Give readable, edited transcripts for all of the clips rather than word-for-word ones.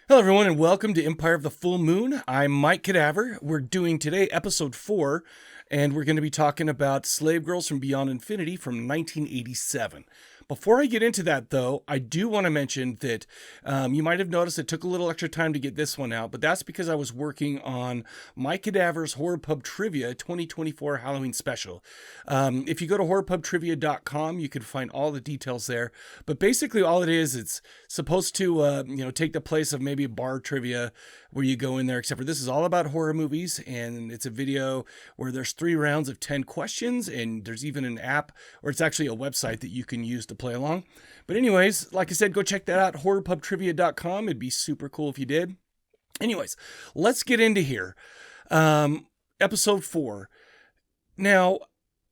Hello, everyone, and welcome to Empire of the Full Moon. I'm Mike Cadaver. We're doing today episode 4, and we're going to be talking about Slave Girls from Beyond Infinity from 1987. Before I get into that, though, I do want to mention that you might have noticed it took a little extra time to get this one out, but that's because I was working on Mike Cadaver's Horror Pub Trivia 2024 Halloween special. If you go to horrorpubtrivia.com, you can find all the details there. But basically, all it is, it's supposed to take the place of maybe a bar trivia where you go in there, except for this is all about horror movies, and it's a video where there's 3 rounds of 10 questions, and there's even an app, or it's actually a website that you can use to play along. But anyways, like I said, go check that out, horrorpubtrivia.com. It'd be super cool if you did. Anyways, let's get into here. Episode 4. Now,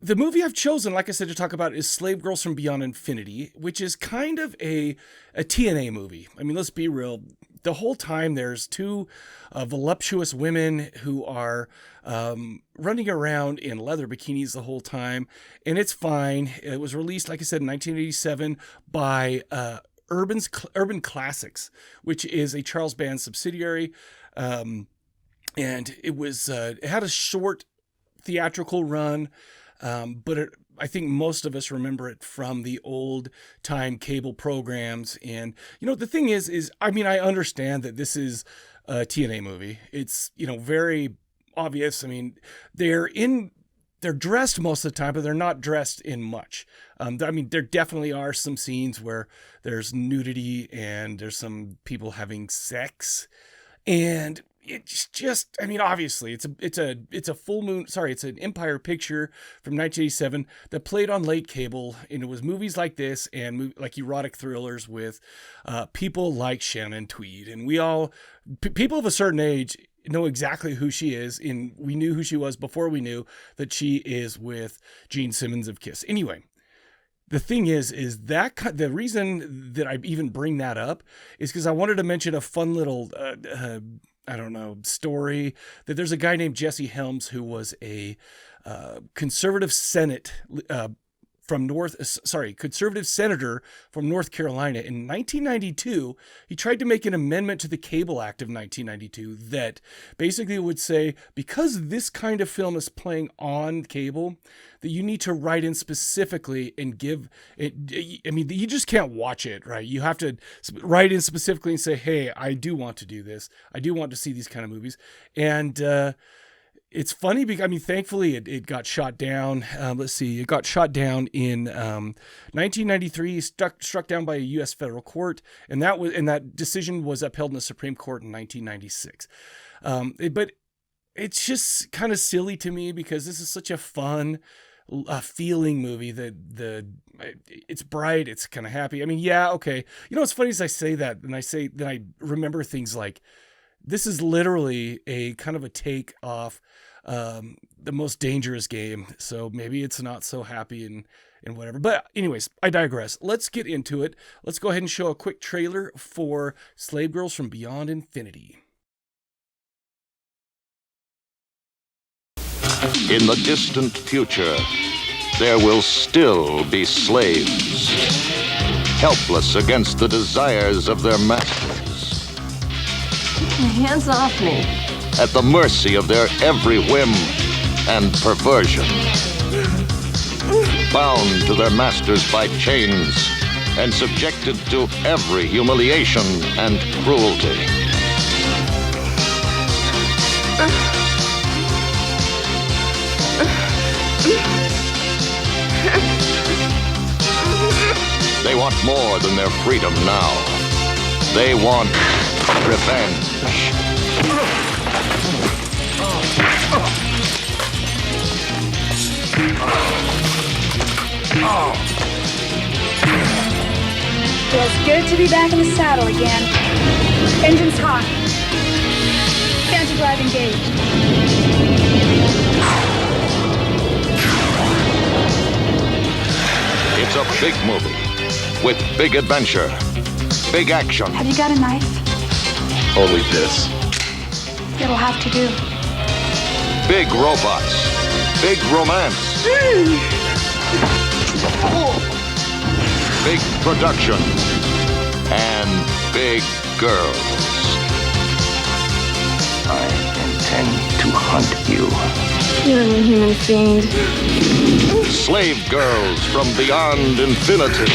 the movie I've chosen, like I said, to talk about is Slave Girls from Beyond Infinity, which is kind of a TNA movie. I mean, let's be real. The whole time there's 2 voluptuous women who are running around in leather bikinis the whole time, and it's fine. It was released, like I said, in 1987 by Urban Classics, which is a Charles Band subsidiary, and it had a short theatrical run. But I think most of us remember it from the old time cable programs. And, the thing is, I mean, I understand that this is a TNA movie. It's, very obvious. I mean, they're dressed most of the time, but they're not dressed in much. I mean, there definitely are some scenes where there's nudity and there's some people having sex, and it's just, I mean, obviously it's a full moon. Sorry, it's an Empire picture from 1987 that played on late cable, and it was movies like this and like erotic thrillers with people like Shannon Tweed, and people of a certain age know exactly who she is, and we knew who she was before we knew that she is with Gene Simmons of Kiss. Anyway. The thing is that the reason that I even bring that up is because I wanted to mention a fun little, story that there's a guy named Jesse Helms who was a conservative conservative senator from North Carolina. In 1992, he tried to make an amendment to the Cable Act of 1992 that basically would say, because this kind of film is playing on cable, that you need to write in specifically and give it. I mean, you just can't watch it, right? You have to write in specifically and say, hey, I do want to do this. I do want to see these kind of movies. And, it's funny because, I mean, thankfully it got shot down. It got shot down in 1993, struck down by a U.S. federal court, and that decision was upheld in the Supreme Court in 1996. But it's just kind of silly to me because this is such a fun, feeling movie that it's bright, it's kind of happy. I mean, yeah, okay. What's funny is I say that, and then I remember things like, this is literally a kind of a take off the Most Dangerous Game. So maybe it's not so happy and whatever. But anyways, I digress. Let's get into it. Let's go ahead and show a quick trailer for Slave Girls from Beyond Infinity. In the distant future, there will still be slaves, helpless against the desires of their masters. Hands off me. At the mercy of their every whim and perversion. Bound to their masters by chains and subjected to every humiliation and cruelty. They want more than their freedom now. They want revenge. Feels good to be back in the saddle again. Engines hot. Anti-drive engaged. It's a big movie with big adventure, big action. Have you got a knife? Only this. It'll have to do. Big robots, big romance. Big production and big girls. hunt you. You're an inhuman fiend. Slave girls from beyond infinity.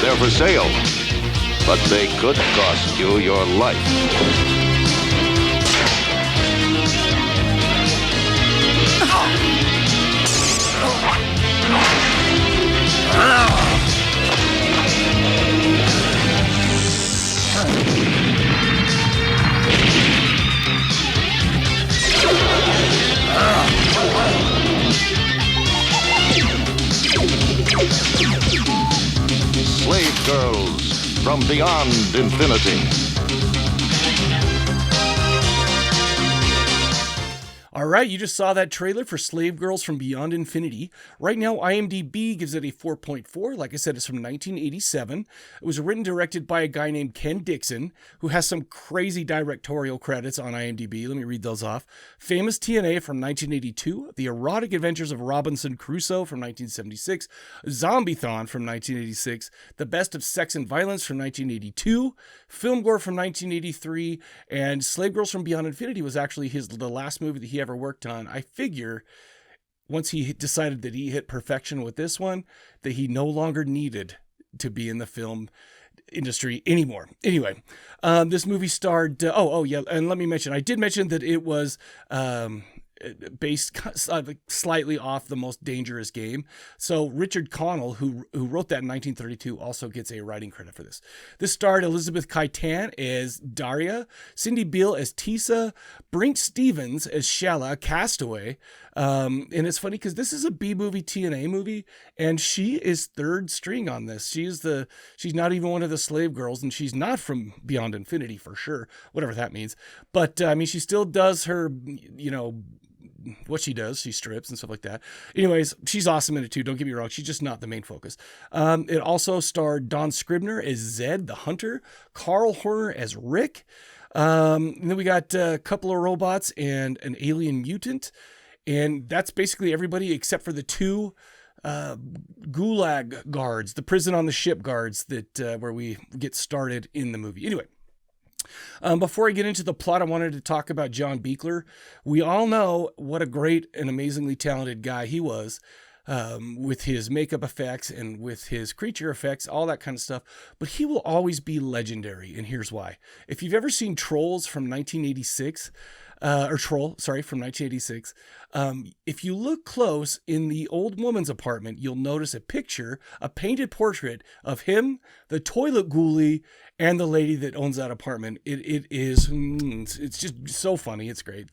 They're for sale, but they could cost you your life. Slave girls from beyond infinity. All right, you just saw that trailer for Slave Girls from Beyond Infinity. Right now, IMDb gives it a 4.4. Like I said, it's from 1987. It was written and directed by a guy named Ken Dixon, who has some crazy directorial credits on IMDb. Let me read those off. Famous TNA from 1982, The Erotic Adventures of Robinson Crusoe from 1976, Zombie-thon from 1986, The Best of Sex and Violence from 1982, Film Gore from 1983, and Slave Girls from Beyond Infinity was actually the last movie that he ever worked on. I figure once he decided that he hit perfection with this one, that he no longer needed to be in the film industry anymore. Anyway, this movie starred, yeah, and let me mention, I did mention that it was based slightly off The Most Dangerous Game. So Richard Connell, who wrote that in 1932, also gets a writing credit for this. This starred Elizabeth Kaitan as Daria, Cindy Beale as Tisa, Brink Stevens as Shala, Castaway. And it's funny because this is a B-movie TNA movie, and she is third string on this. She's not even one of the slave girls, and she's not from Beyond Infinity for sure, whatever that means. But I mean, she still does her, what she does. She strips and stuff like that. Anyways, she's awesome in it too. Don't get me wrong. She's just not the main focus. It also starred Don Scribner as Zed the Hunter, Carl Horner as Rick. And then we got a couple of robots and an alien mutant. And that's basically everybody except for the two gulag guards, the prison on the ship guards that where we get started in the movie. Anyway. Before I get into the plot, I wanted to talk about John Buechler. We all know what a great and amazingly talented guy he was with his makeup effects and with his creature effects, all that kind of stuff. But he will always be legendary, and here's why. If you've ever seen Trolls from 1986, from 1986. If you look close in the old woman's apartment, you'll notice a painted portrait of him, the toilet ghoulie, and the lady that owns that apartment. It's just so funny. It's great.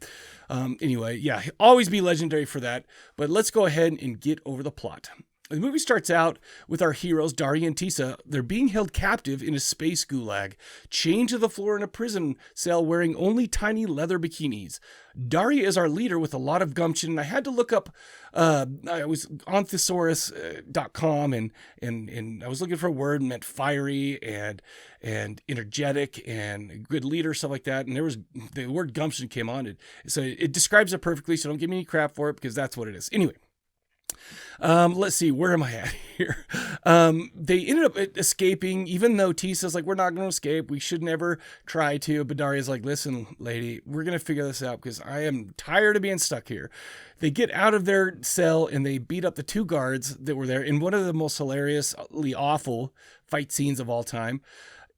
Anyway, yeah, always be legendary for that. But let's go ahead and get over the plot. The movie starts out with our heroes, Daria and Tisa. They're being held captive in a space gulag, chained to the floor in a prison cell wearing only tiny leather bikinis. Daria is our leader with a lot of gumption, and I had to look up, I was on thesaurus.com, and I was looking for a word that meant fiery and energetic and good leader, stuff like that, and the word gumption came on. So it describes it perfectly, so don't give me any crap for it, because that's what it is. Anyway. Let's see, where am I at here? They ended up escaping, even though Tisa's like, we're not going to escape. We should never try to. But Daria's like, listen, lady, we're going to figure this out because I am tired of being stuck here. They get out of their cell and they beat up the two guards that were there in one of the most hilariously awful fight scenes of all time.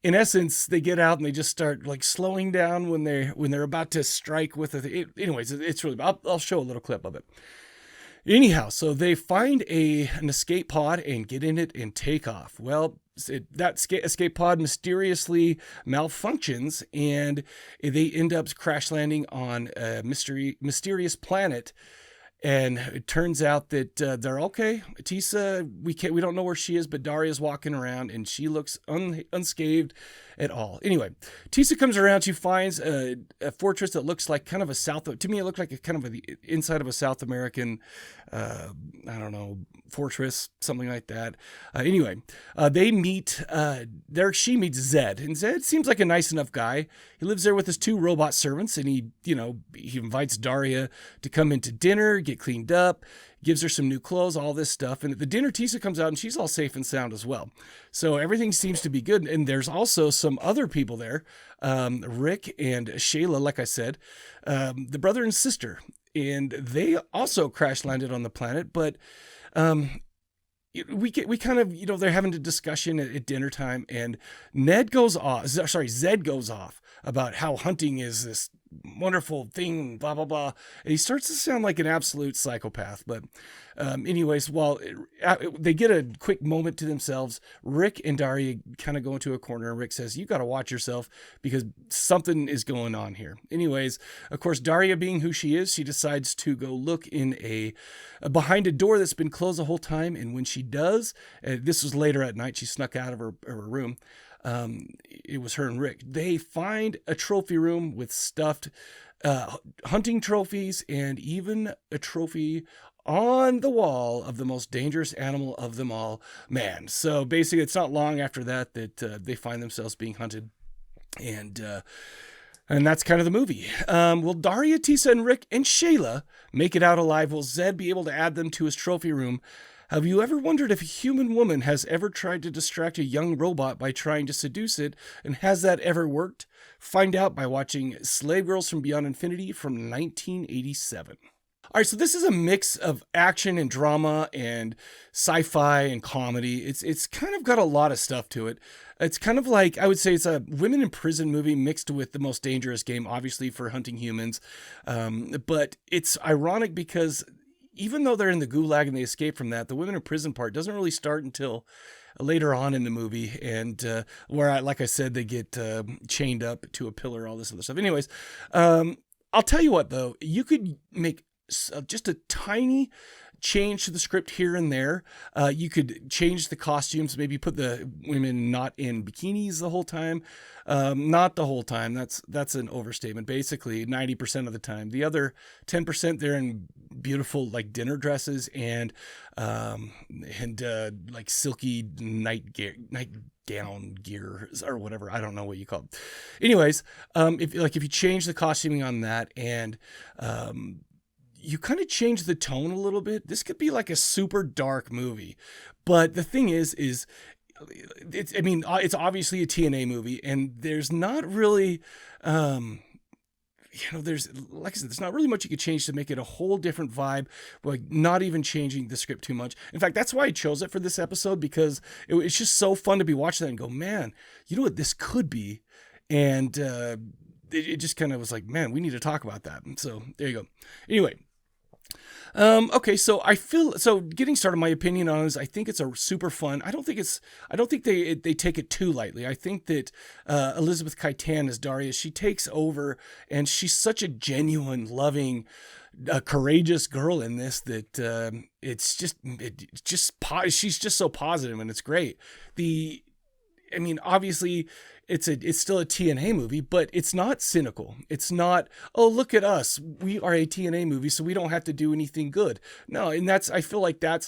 In essence, they get out and they just start like slowing down when they're about to strike with anyways, it's really, I'll show a little clip of it. Anyhow, so they find an escape pod and get in it and take off. Well, that escape pod mysteriously malfunctions and they end up crash landing on a mysterious planet. And it turns out that they're okay. Tisa, we don't know where she is, but Daria's walking around and she looks unscathed at all. Anyway, Tisa comes around. She finds a fortress that looks like kind of to me, it looked like the inside of a South American, fortress, something like that. Anyway, they meet, she meets Zed, and Zed seems like a nice enough guy. He lives there with his two robot servants, and he invites Daria to come into dinner, get cleaned up, gives her some new clothes, all this stuff. And at the dinner, Tisa comes out and she's all safe and sound as well. So everything seems to be good. And there's also some other people there, Rick and Shayla, like I said, the brother and sister. and they also crash landed on the planet, but um, we kind of, they're having a discussion at dinner time, and Zed goes off about how hunting is this wonderful thing, blah blah blah, and he starts to sound like an absolute psychopath. But anyways, while they get a quick moment to themselves, Rick and Daria kind of go into a corner, and Rick says, "You got to watch yourself because something is going on here." Anyways, of course, Daria, being who she is, she decides to go look in behind a door that's been closed the whole time, and when she does, this was later at night, she snuck out of her room. It was her and Rick. They find a trophy room with stuffed hunting trophies, and even a trophy on the wall of the most dangerous animal of them all, man. So basically, it's not long after that they find themselves being hunted, and that's kind of the movie. Will Daria, Tisa, and Rick, and Shayla make it out alive? Will Zed be able to add them to his trophy room? Have you ever wondered if a human woman has ever tried to distract a young robot by trying to seduce it, and has that ever worked? Find out by watching Slave Girls from Beyond Infinity from 1987. All right, so this is a mix of action and drama and sci-fi and comedy. It's kind of got a lot of stuff to it. It's kind of like, I would say it's a women in prison movie mixed with The Most Dangerous Game, obviously for hunting humans. But it's ironic because even though they're in the gulag and they escape from that, the women in prison part doesn't really start until later on in the movie, and where, like I said, they get chained up to a pillar, all this other stuff. Anyways, I'll tell you what, though, you could make just a tiny change to the script here and there. You could change the costumes, maybe put the women not in bikinis the whole time. Not the whole time. That's an overstatement. Basically, 90% of the time. The other 10%, they're in beautiful like dinner dresses and like silky nightgown gear or whatever. I don't know what you call it. Anyways, if you change the costuming on that and you kind of change the tone a little bit, this could be like a super dark movie. But the thing is it's obviously a TNA movie, and there's not really, there's, like I said, there's not really much you could change to make it a whole different vibe, like not even changing the script too much. In fact, that's why I chose it for this episode, because it's just so fun to be watching that and go, man, you know what this could be? And it just kind of was like, man, we need to talk about that. And so there you go. Anyway. Okay, so getting started, my opinion on it is I think it's a super fun. I don't think they take it too lightly. I think that Elizabeth Kaitan as Daria, she takes over, and she's such a genuine, loving, courageous girl in this that she's just so positive, and it's great. Obviously, it's still a TNA movie, but it's not cynical. It's not, oh, look at us, we are a TNA movie, so we don't have to do anything good. No, and I feel like I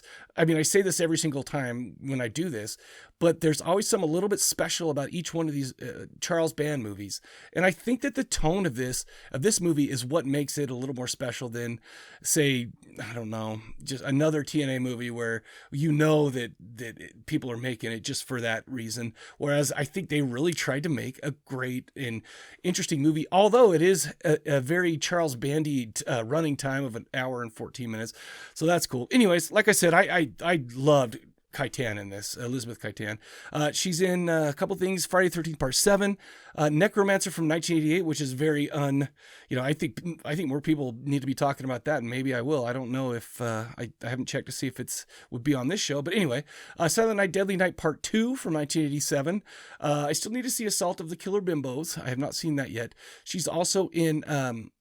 say this every single time when I do this, but there's always something a little bit special about each one of these Charles Band movies. And I think that the tone of this movie is what makes it a little more special than, say, I don't know, just another TNA movie where that people are making it just for that reason. Whereas I think they really tried to make a great and interesting movie, although it is a very Charles Bandy running time of 1 hour and 14 minutes. So that's cool. Anyways, like I said, I loved Kaitan in this, Elizabeth Kaitan. She's in a couple things, Friday the 13th Part 7, Necromancer from 1988, which is very I think more people need to be talking about that, and maybe I will. I don't know if I haven't checked to see if it's would be on this show, but anyway, Silent Night, Deadly Night Part 2 from 1987. I still need to see Assault of the Killer Bimbos. I have not seen that yet. She's also in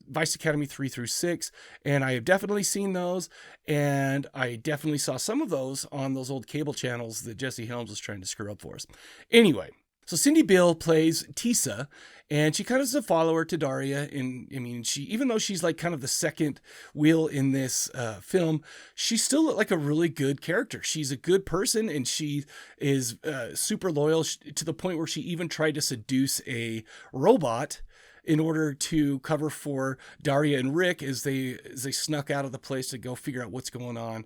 Vice Academy 3 through 6, and I have definitely seen those, and I definitely saw some of those on those old cable channels that Jesse Helms was trying to screw up for us. Anyway, so Cindy Bill plays Tisa, and she kind of is a follower to Daria, and she, even though she's like kind of the second wheel in this film, she's still like a really good character. She's a good person, and she is super loyal to the point where she even tried to seduce a robot in order to cover for Daria and Rick as they snuck out of the place to go figure out what's going on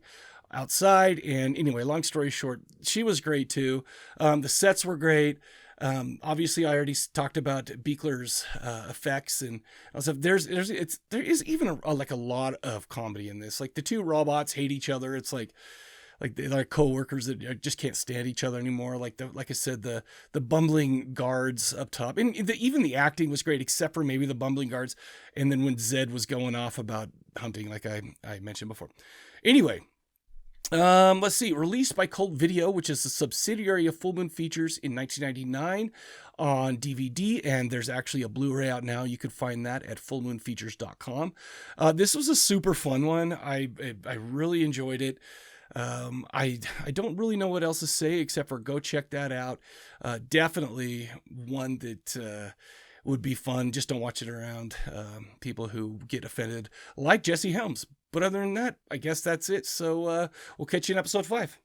outside. And anyway, long story short, she was great too. The sets were great. Obviously, I already talked about Beekler's effects, and also there is even a lot of comedy in this. Like the two robots hate each other. It's like they're like co-workers that just can't stand each other anymore. Like I said, the bumbling guards up top, and even the acting was great, except for maybe the bumbling guards. And then when Zed was going off about hunting, like I mentioned before. Anyway, let's see. Released by Cult Video, which is a subsidiary of Full Moon Features in 1999 on DVD, and there's actually a Blu-ray out now. You could find that at fullmoonfeatures.com. This was a super fun one. I really enjoyed it. I don't really know what else to say except for go check that out. Definitely one that would be fun. Just don't watch it around people who get offended like Jesse Helms. But other than that, I guess that's it. So we'll catch you in episode 5.